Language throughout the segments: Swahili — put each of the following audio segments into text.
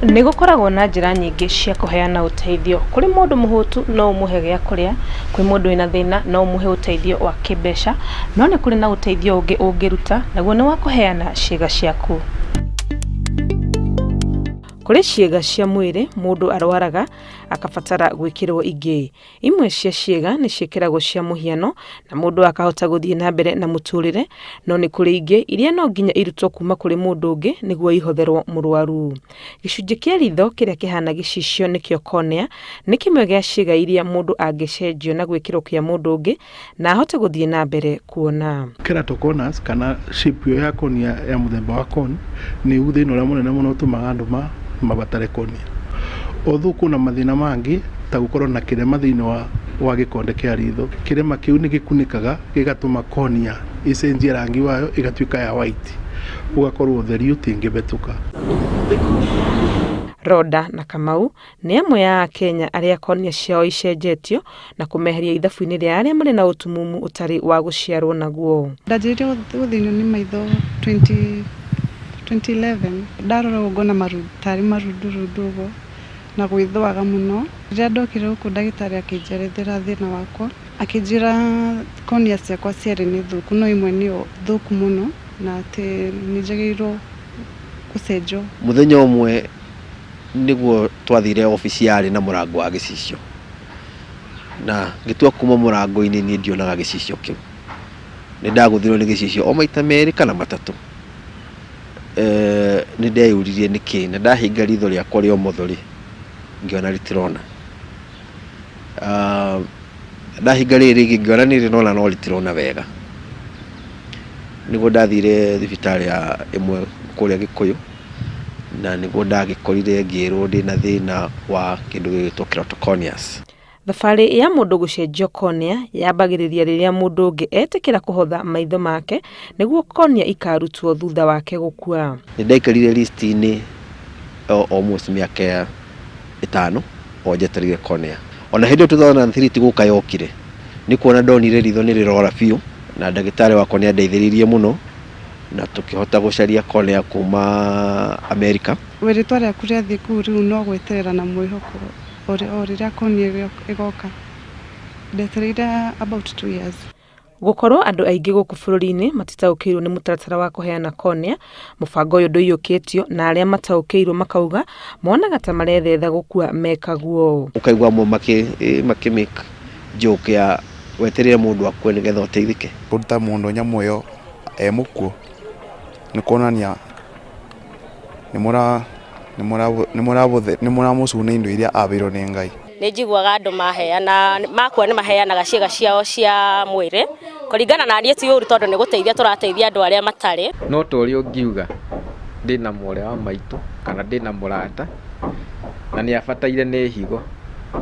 Nĩ gũkoragwo na njĩra nyingĩ cia kũheana ũteithio. Kũrĩ mũndũ mũhũtu no ũmũhe gĩa kũrĩa, kwĩ mũndũ wĩna thĩna no ũmũhe ũteithio wa kĩmbeca, no nĩ kũrĩ na ũteithio ũngĩ ũngĩruta, naguo nĩ wa kũheana ciĩga ciaku. Kũrĩ ciĩga cia mwĩrĩ mũndũ arwaraga akabatara gwĩkĩrwo ingĩ. Imwe cia ciĩga nĩ ciĩkĩragwo cia mũhiano na mũndũ akahota gũthiĩ na mbere na mũtũrĩre, no nĩ kũrĩ ingĩ iria no nginya irutwo kuma kũrĩ mũndũ ũngĩ nĩguo ihotherwo mũrwaru. Gĩcunjĩ kĩa ritho kĩrĩa kĩhana gĩcicio nĩkĩo cornea, nĩ kĩmwe gĩa ciĩga iria mũndũ angĩcenjio na gwĩkĩrwo kĩa mũndũ ũngĩ na ahote gũthiĩ na mbere kuona. Keratoconus kana shape ya cornea ya mũthemba wa cone nĩ thĩna ũrĩa mũnene mũno ũtũmaga andũ mabatare cornea. Although kuna mathĩna mangĩ ta gũkorwo na kĩrema thĩinĩ wa gĩkonde kĩa ritho, kĩrema kĩu nĩ gĩkunĩkaga gĩgatũma cornea icenjie rangi wayo ĩgatuĩka ya white, ũgakorwo ũtheri ũtingĩbetũka. Roda na Kamau nĩ amwe ya Kenya arĩa cornea ciao icenjetio na kũmeheria ithabu-inĩ rĩa arĩa marĩ na ũtumumu ũtarĩ wa gũciarwo naguo. Ndanjĩrĩirie gũthĩnio nĩ maitho 2011 ndarora ngona tarĩ marundurundu ũguo na gwĩthũaga mũno. Rĩrĩa ndokire gũkũ ndagĩtarĩ akĩnjerethera thĩna wakwa, akĩnjĩra cornea ciakwa ciarĩ nĩ thũku, no imwe nĩ thũku mũno na atĩ nĩ njagĩrĩirwo gũcenjwo. Mũthenya ũmwe nĩguo twathire obici yarĩ na mũrango wa gĩcicio, na gĩtua kuma mũrango-inĩ niĩ ndionaga gĩcicio kĩu. Nĩ ndagũthirwo nĩ gĩcicio o maita merĩ kana matatũ. Nĩ ndeyũririe nĩkĩ, na ndahinga ritho rĩakwa rĩa ũmotho rĩ ngĩona rĩtirona. Ndahinga rĩrĩ rĩngĩ ngĩona nĩ rĩrona no rĩtirona wega. Nĩguo ndathire thibitarĩ ya ĩmwe kũrĩa Gĩkũyũ, na nĩguo ndagĩkorire ngĩrwo ndĩna thĩna wa kĩndũ gĩgwĩtwo keratoconus. Thabarĩ ya mũndũ gũcenjio cornea yambagĩrĩria rĩrĩa mũndũ ũngĩ etĩkĩra kũhotha maitho make nĩguo cornea ikarutwo thutha wake gũkua. Nĩ ndaikarire list-inĩ almost mĩaka 5 o njetereire cornea. Ona hĩndĩ 2003 tiguka yokire, nĩ kuona ndonire ritho nĩ rĩrora biũ na ndagĩtarĩ wakwa nĩ andeithĩrĩirie mũno na tũkĩhota gũcaria cornea kuma Amerika. Rĩtwa rĩaku rĩathiĩ kũu rĩu no gweterera na mwĩhoko o rĩrĩa cornea ĩgoka. Ndetereire about 2 years. Gũkorwo andũ aingĩ gũkũ bũrũri-inĩ matitaũkĩirwo nĩ mũtaratara wa kũheana cornea, mũbango ũyũ ndũiyũkĩtio na arĩa mataũkĩirwo makauga monaga ta marethetha gũkua mekaguo. Ũkaigua amwe makĩmake joke ya weterere mũndũ akue nĩgetha ũteithĩke. Kũruta mũndũ nyamũ ĩyo mũkuo nĩ kuonania nĩ mũramũcuna indo iria abĩirwo nĩ Ngai. Nĩ njiguaga andũ maheana makua nĩ maheanaga ciĩga ciao cia mwĩrĩ kũringana na niĩ ti ũru tondũ nĩ gũteithia tũrateithia andũ arĩa matarĩ. No tũrĩ ũngiuga ndĩna mwarĩ wa maitũ kana ndĩna mũrata na nĩ abataire nĩ higo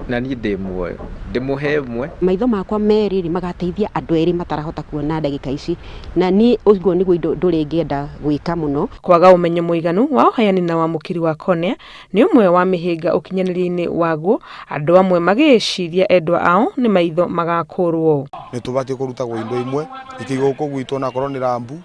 na niĩ ndĩ muoyo ndĩmũhe ĩmwe. Maitho makwa merĩ magateithia andũ erĩ matarahota kuona ndagĩka ici, na niĩ ũguo nĩguo ndũrĩ ngĩenda gwĩka mũno. Kwaga ũmenyo mũiganu wa ũheani na wamũkĩri wa cornea nĩ ũmwe wa mĩhĩnga ũkinyanĩria-inĩ waguo, andũ amwe magĩciria endwa ao nĩ maitho magakũrwo. Nĩ tũbatiĩ kũrutagwo indo imwe ikĩigwo gũkũ gwitũ na korwo nĩ rambu,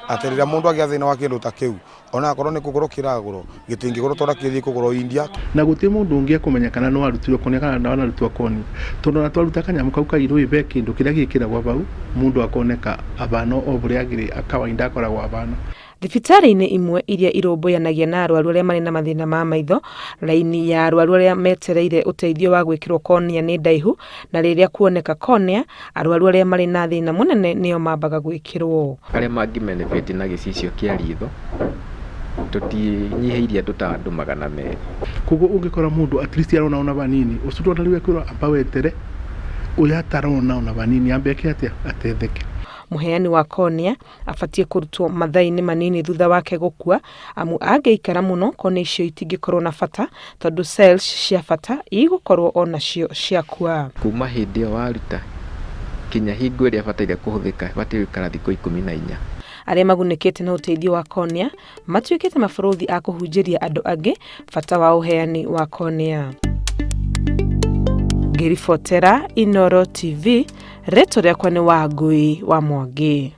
atĩ rĩrĩa mũndũ agĩa thĩna wa kĩndũ ta kĩu ona akorwo nĩ kũgũrwo kĩragũrwo gĩtingĩgũrwo tondũ kĩthiĩ kũgũrwo India. Na gũtirĩ mũndũ ũngĩ akũmenya kana no arutirwo cornea kana no arutwo cornea, tondũ na twaruta kanyamũ kau kairũ ibe kĩndũ kĩrĩa gĩkĩragwo bau mũndũ akoneka abano o bũrĩa agĩrĩ akawainda akoragwo abano. Thibitarĩ-inĩ imwe iria irũmbũyanagia na arwaru arĩa marĩ na mathĩna ma maitho, raini ya arwaru arĩa metereire ũteithio wa gwĩkĩrwo cornea nĩ ndaihu, na rĩrĩa kuoneka cornea arwaru arĩa marĩ na thĩna mũnene nĩo mambaga gwĩkĩrwo. Arĩa mangĩ-benefit na gĩcicio kĩa ritho tũtinyihĩirie andũ ta andũ 200. Koguo ũngĩkora mũndũ at least arona ona banini ũcutwo ndariwe kwĩrwo amba wetere ũrĩa atarona ona banini ambe atĩa atetheke. Mũheani wa cornea abatie kũrutwo mathaa-inĩ manini thutha wake gũkua, amu angĩikara mũno cornea icio itingĩkorwo na bata tondũ cells cia bata igũkorwo onacio ciakua. Kuma hĩndĩ ĩyo waruta kinya hingo ĩrĩa bataire kũhũthĩka bataire gũikara thikũ 14. Arĩa magunĩkĩte na ũteithio wa cornea matuĩkĩte mabũrũri a kũhunjĩria andũ angĩ bata wa ũheani wa cornea. Ngĩribotera Inooro TV, rĩtwa rĩakwa nĩ Wangũi wa Mwangi.